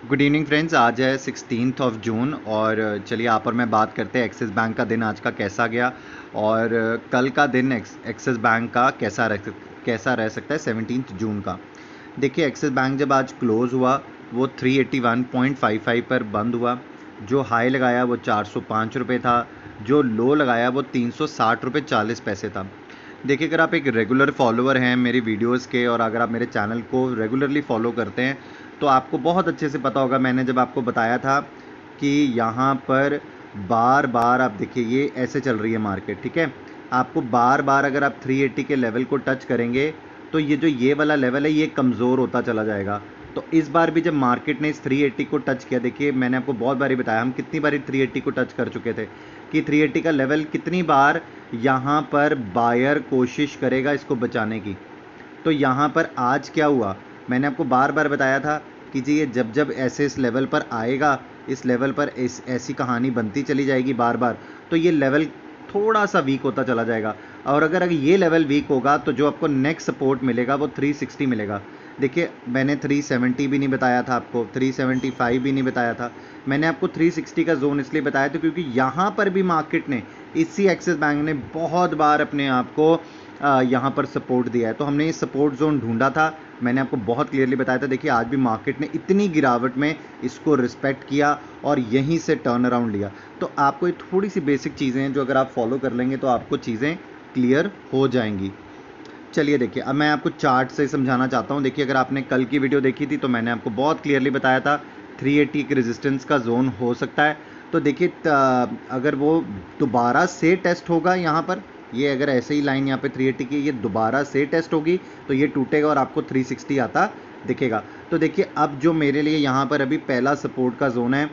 Good evening friends. आज है 16 जून और चलिए आप और मैं बात करते हैं एक्सिस बैंक का दिन आज का कैसा गया और कल का दिन एक्सिस बैंक का कैसा रह सकता है 17 जून का। देखिए एक्सिस बैंक जब आज क्लोज हुआ वो 381.55 पर बंद हुआ। जो हाई लगाया वो 405 रुपये था, जो लो लगाया वो 360 रुपये 40 पैसे था। देखिए अगर आप एक रेगुलर फॉलोअर हैं मेरी वीडियोस के और अगर आप मेरे चैनल को रेगुलरली फॉलो करते हैं तो आपको बहुत अच्छे से पता होगा, मैंने जब आपको बताया था कि यहाँ पर बार बार आप देखिए ये ऐसे चल रही है मार्केट, ठीक है। आपको बार बार अगर आप 380 के लेवल को टच करेंगे तो ये जो ये वाला लेवल है ये कमज़ोर होता चला जाएगा। तो इस बार भी जब मार्केट ने इस 380 को टच किया, देखिए मैंने आपको बहुत बारी बताया हम कितनी बारी 380 को टच कर चुके थे कि 380 का लेवल कितनी बार यहाँ पर बायर कोशिश करेगा इसको बचाने की। तो यहाँ पर आज क्या हुआ, मैंने आपको बार बार बताया था कि जी ये जब जब ऐसे इस लेवल पर आएगा, इस लेवल पर ऐसी कहानी बनती चली जाएगी बार बार, तो ये लेवल थोड़ा सा वीक होता चला जाएगा। और अगर ये लेवल वीक होगा तो जो आपको नेक्स्ट सपोर्ट मिलेगा वो 360 मिलेगा। देखिए मैंने 370 भी नहीं बताया था आपको, 375 भी नहीं बताया था, मैंने आपको 360 का जोन इसलिए बताया था क्योंकि यहाँ पर भी मार्केट ने, इसी एक्सिस बैंक ने बहुत बार अपने आप को यहाँ पर सपोर्ट दिया है। तो हमने ये सपोर्ट जोन ढूंढा था, मैंने आपको बहुत क्लियरली बताया था। देखिए आज भी मार्केट ने इतनी गिरावट में इसको रिस्पेक्ट किया और यहीं से टर्न अराउंड लिया। तो आपको ये थोड़ी सी बेसिक चीज़ें हैं जो अगर आप फॉलो कर लेंगे तो आपको चीज़ें क्लियर हो जाएंगी। चलिए देखिए अब मैं आपको चार्ट से समझाना चाहता हूँ। देखिए अगर आपने कल की वीडियो देखी थी तो मैंने आपको बहुत क्लियरली बताया था 380 एक रेजिस्टेंस का जोन हो सकता है। तो देखिए अगर वो दोबारा से टेस्ट होगा यहाँ पर, ये अगर ऐसे ही लाइन यहाँ पे 380 की ये दोबारा से टेस्ट होगी तो ये टूटेगा और आपको 360 आता दिखेगा। तो देखिए अब जो मेरे लिए यहाँ पर अभी पहला सपोर्ट का जोन है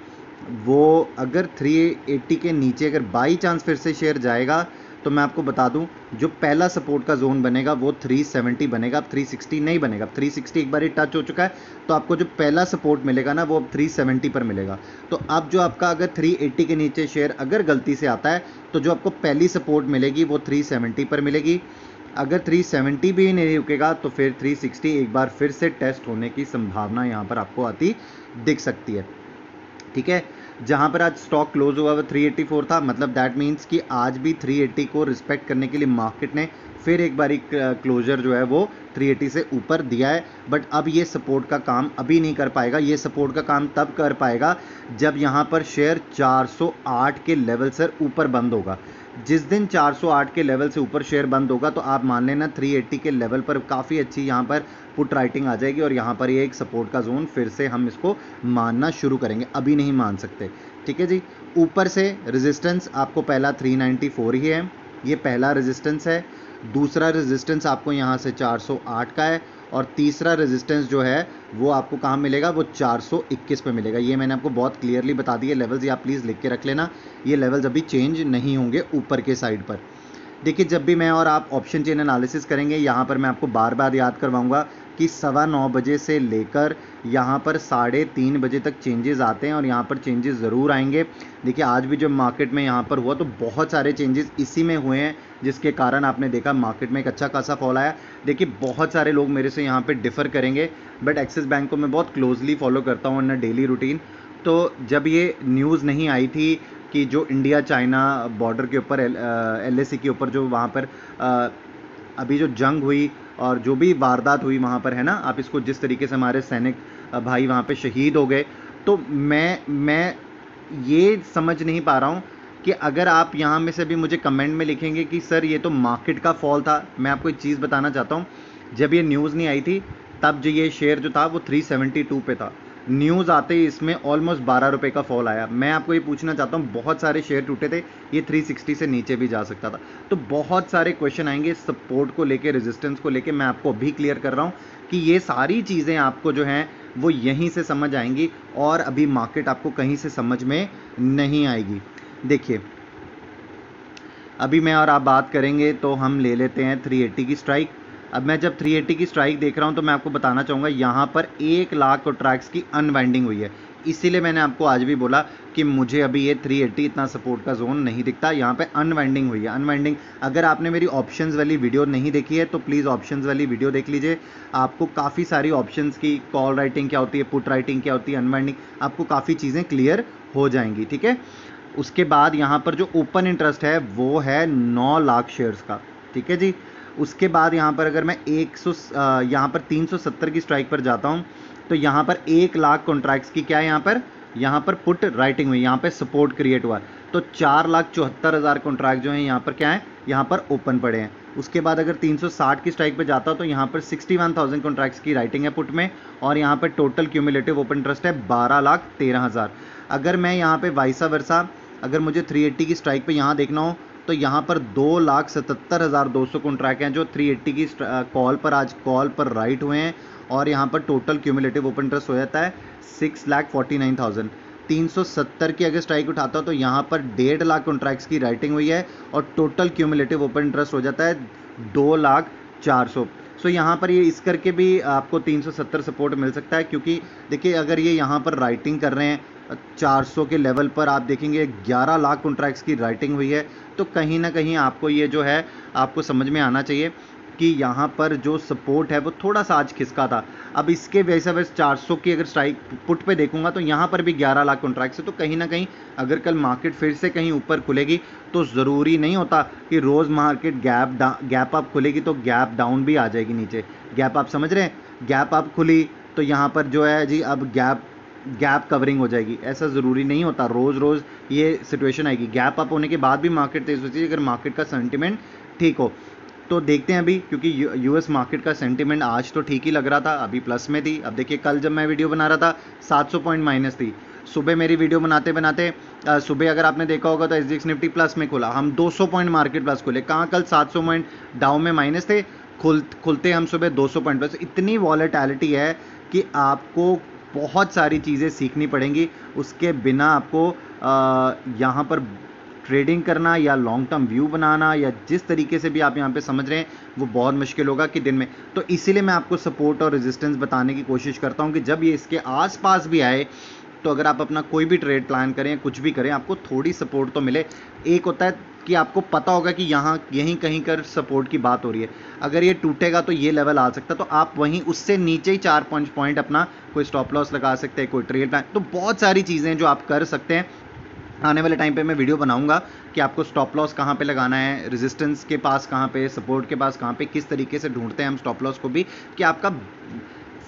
वो अगर 380 के नीचे अगर बाई चांस फिर से शेयर जाएगा तो मैं आपको बता दूं जो पहला सपोर्ट का जोन बनेगा वो 370 बनेगा, अब 360 नहीं बनेगा। 360 एक बार ही टच हो चुका है तो आपको जो पहला सपोर्ट मिलेगा ना वो अब 370 पर मिलेगा। तो अब जो आपका अगर 380 के नीचे शेयर अगर गलती से आता है तो जो आपको पहली सपोर्ट मिलेगी वो 370 पर मिलेगी। अगर 370 भी नहीं रुकेगा तो फिर 360 एक बार फिर से टेस्ट होने की संभावना यहाँ पर आपको आती दिख सकती है, ठीक है। जहां पर आज स्टॉक क्लोज हुआ वो 384 था, मतलब दैट मीन्स कि आज भी 380 को रिस्पेक्ट करने के लिए मार्केट ने फिर एक बारी क्लोजर जो है वो 380 से ऊपर दिया है। बट अब ये सपोर्ट का काम अभी नहीं कर पाएगा, ये सपोर्ट का काम तब कर पाएगा जब यहाँ पर शेयर 408 के लेवल से ऊपर बंद होगा। जिस दिन 408 के लेवल से ऊपर शेयर बंद होगा तो आप मान लेना 380 के लेवल पर काफ़ी अच्छी यहाँ पर पुट राइटिंग आ जाएगी और यहाँ पर ये एक सपोर्ट का जोन फिर से हम इसको मानना शुरू करेंगे, अभी नहीं मान सकते, ठीक है जी। ऊपर से रेजिस्टेंस आपको पहला 394 ही है, ये पहला रेजिस्टेंस है। दूसरा रेजिस्टेंस आपको यहाँ से 408 का है और तीसरा रेजिस्टेंस जो है वो आपको कहाँ मिलेगा, वो 421 पे मिलेगा। ये मैंने आपको बहुत क्लियरली बता दिए लेवल्स, ये आप प्लीज़ लिख के रख लेना, ये लेवल्स अभी चेंज नहीं होंगे ऊपर के साइड पर। देखिए जब भी मैं और आप ऑप्शन चेन एनालिसिस करेंगे यहाँ पर मैं आपको बार बार याद करवाऊंगा कि 9:15 बजे से लेकर यहाँ पर 3:30 बजे तक चेंजेस आते हैं और यहाँ पर चेंजेस ज़रूर आएंगे। देखिए आज भी जब मार्केट में यहाँ पर हुआ तो बहुत सारे चेंजेस इसी में हुए हैं जिसके कारण आपने देखा मार्केट में एक अच्छा खासा फॉल आया। देखिए बहुत सारे लोग मेरे से यहाँ पर डिफ़र करेंगे बट एक्सिस बैंक को मैं बहुत क्लोजली फॉलो करता हूँ इन डेली रूटीन। तो जब ये न्यूज़ नहीं आई थी कि जो इंडिया चाइना बॉर्डर के ऊपर LAC के ऊपर जो वहाँ पर अभी जो जंग हुई और जो भी वारदात हुई वहाँ पर है ना, आप इसको जिस तरीके से हमारे सैनिक भाई वहाँ पे शहीद हो गए, तो मैं ये समझ नहीं पा रहा हूँ कि अगर आप यहाँ में से भी मुझे कमेंट में लिखेंगे कि सर ये तो मार्केट का फॉल था। मैं आपको एक चीज़ बताना चाहता हूँ, जब ये न्यूज़ नहीं आई थी तब जो ये शेयर जो था वो 372 पे था, न्यूज़ आते ही इसमें ऑलमोस्ट 12 रुपये का फॉल आया। मैं आपको ये पूछना चाहता हूँ बहुत सारे शेयर टूटे थे, ये 360 से नीचे भी जा सकता था। तो बहुत सारे क्वेश्चन आएंगे सपोर्ट को लेके, रेजिस्टेंस को लेके, मैं आपको अभी क्लियर कर रहा हूँ कि ये सारी चीज़ें आपको जो हैं वो यहीं से समझ आएंगी और अभी मार्केट आपको कहीं से समझ में नहीं आएगी। देखिए अभी मैं और आप बात करेंगे तो हम ले लेते हैं 380 की स्ट्राइक। अब मैं जब 380 की स्ट्राइक देख रहा हूं तो मैं आपको बताना चाहूँगा यहाँ पर 1 लाख कॉन्ट्रैक्ट्स की अनवाइंडिंग हुई है। इसीलिए मैंने आपको आज भी बोला कि मुझे अभी ये 380 इतना सपोर्ट का जोन नहीं दिखता। यहाँ पे अनवाइंडिंग हुई है, अनवाइंडिंग। अगर आपने मेरी ऑप्शंस वाली वीडियो नहीं देखी है तो प्लीज़ ऑप्शंस वाली वीडियो देख लीजिए। आपको काफ़ी सारी ऑप्शंस की, कॉल राइटिंग क्या होती है, पुट राइटिंग क्या होती है, अनवाइंडिंग, आपको काफ़ी चीज़ें क्लियर हो जाएंगी, ठीक है। उसके बाद यहाँ पर जो ओपन इंटरेस्ट है वो है 9 लाख शेयर्स का, ठीक है जी। उसके बाद यहाँ पर अगर मैं यहाँ पर 370 की स्ट्राइक पर जाता हूँ तो यहाँ पर 1 लाख कॉन्ट्रैक्ट्स की क्या है, यहाँ पर पुट राइटिंग हुई, यहाँ पे सपोर्ट क्रिएट हुआ। तो 4,74,000 कॉन्ट्रैक्ट जो हैं यहाँ पर क्या है, यहाँ पर ओपन पड़े हैं। उसके बाद अगर 360 की स्ट्राइक पे जाता हूँ तो यहाँ पर 61,000 कॉन्ट्रैक्ट्स की राइटिंग है पुट में, और यहाँ पर टोटल क्यूमुलेटिव ओपन इंटरेस्ट है 12,13,000। अगर मैं यहाँ पे वाइसा वर्सा, अगर मुझे 380 की स्ट्राइक पे यहाँ देखना हो तो यहाँ पर 2,77,200 कॉन्ट्रैक्ट हैं जो 380 की कॉल पर आज कॉल पर राइट हुए हैं, और यहाँ पर टोटल क्यूमुलेटिव ओपन इंटरेस्ट हो जाता है 6,49,000। 370 की अगर स्ट्राइक उठाता हूँ तो यहाँ पर 1.5 लाख कॉन्ट्रैक्ट्स की राइटिंग हुई है, और टोटल क्यूमुलेटिव ओपन इंटरेस्ट हो जाता है 2,04,000। सो यहाँ पर ये इस करके भी आपको 370 सपोर्ट मिल सकता है, क्योंकि देखिए अगर ये यहाँ पर राइटिंग कर रहे हैं 400 के लेवल पर, आप देखेंगे 11 लाख कॉन्ट्रैक्ट्स की राइटिंग हुई है, तो कहीं ना कहीं आपको ये जो है आपको समझ में आना चाहिए कि यहाँ पर जो सपोर्ट है वो थोड़ा सा आज खिसका था। अब इसके वैसे 400 की अगर स्ट्राइक पुट पे देखूंगा तो यहाँ पर भी 11 लाख कॉन्ट्रैक्ट्स है, तो कहीं ना कहीं अगर कल मार्केट फिर से कहीं ऊपर खुलेगी तो ज़रूरी नहीं होता कि रोज़ मार्केट गैप अप खुलेगी तो गैप डाउन भी आ जाएगी नीचे। गैप आप समझ रहे हैं, गैप अप खुली तो यहाँ पर जो है जी अब गैप कवरिंग हो जाएगी, ऐसा ज़रूरी नहीं होता। रोज़ ये सिचुएशन आएगी, गैप अप होने के बाद भी मार्केट तेज़ होती है अगर मार्केट का सेंटिमेंट ठीक हो। तो देखते हैं अभी, क्योंकि यूएस मार्केट का सेंटिमेंट आज तो ठीक ही लग रहा था, अभी प्लस में थी। अब देखिए कल जब मैं वीडियो बना रहा था 700 पॉइंट माइनस थी। सुबह मेरी वीडियो बनाते बनाते सुबह अगर आपने देखा होगा तो एसजीएक्स निफ्टी प्लस में खुला, हम 200 पॉइंट मार्केट प्लस खुले। कहाँ कल 700 पॉइंट डाउन में माइनस थे, खुलते हम सुबह 200 पॉइंट प्लस। इतनी वॉलेटिलिटी है कि आपको बहुत सारी चीज़ें सीखनी पड़ेंगी, उसके बिना आपको यहाँ पर ट्रेडिंग करना या लॉन्ग टर्म व्यू बनाना या जिस तरीके से भी आप यहाँ पे समझ रहे हैं वो बहुत मुश्किल होगा कि दिन में। तो इसीलिए मैं आपको सपोर्ट और रेजिस्टेंस बताने की कोशिश करता हूँ कि जब ये इसके आसपास भी आए तो अगर आप अपना कोई भी ट्रेड प्लान करें, कुछ भी करें, आपको थोड़ी सपोर्ट तो मिले। एक होता है कि आपको पता होगा कि यहाँ यहीं कहीं कर सपोर्ट की बात हो रही है, अगर ये टूटेगा तो ये लेवल आ सकता है, तो आप वहीं उससे नीचे ही 4-5 पॉइंट अपना कोई स्टॉप लॉस लगा सकते हैं, कोई ट्रेड प्लान। तो बहुत सारी चीज़ें जो आप कर सकते हैं। आने वाले टाइम पे मैं वीडियो बनाऊंगा कि आपको स्टॉप लॉस कहाँ पे लगाना है, रेजिस्टेंस के पास कहाँ पे, सपोर्ट के पास कहाँ पे, किस तरीके से ढूंढते हैं हम स्टॉप लॉस को भी, कि आपका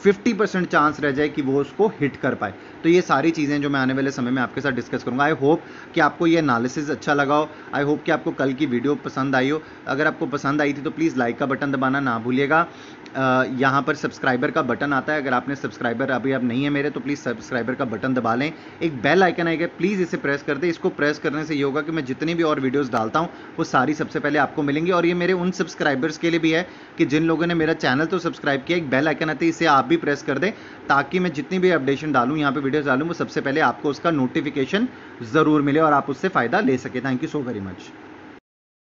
50% चांस रह जाए कि वो उसको हिट कर पाए। तो ये सारी चीज़ें जो मैं आने वाले समय में आपके साथ डिस्कस करूंगा। आई होप कि आपको ये एनालिसिस अच्छा लगा हो, आई होप कि आपको कल की वीडियो पसंद आई हो। अगर आपको पसंद आई थी तो प्लीज़ लाइक का बटन दबाना ना भूलिएगा। यहाँ पर सब्सक्राइबर का बटन आता है, अगर आपने सब्सक्राइबर अभी आप नहीं है मेरे तो प्लीज़ सब्सक्राइबर का बटन दबा लें। एक बेल आइकन आएगा, प्लीज़ इसे प्रेस कर दें। इसको प्रेस करने से ये होगा कि मैं जितनी भी और वीडियोस डालता हूँ वो सारी सबसे पहले आपको मिलेंगी। और ये मेरे उन सब्सक्राइबर्स के लिए भी है कि जिन लोगों ने मेरा चैनल तो सब्सक्राइब किया, एक बेल आइकन आती है, इसे आप भी प्रेस कर दें ताकि मैं जितनी भी अपडेशन डालूँ, यहाँ पे वीडियोस डालूँ, वो सबसे पहले आपको उसका नोटिफिकेशन ज़रूर मिले और आप उससे फ़ायदा ले सके। Thank you so very much.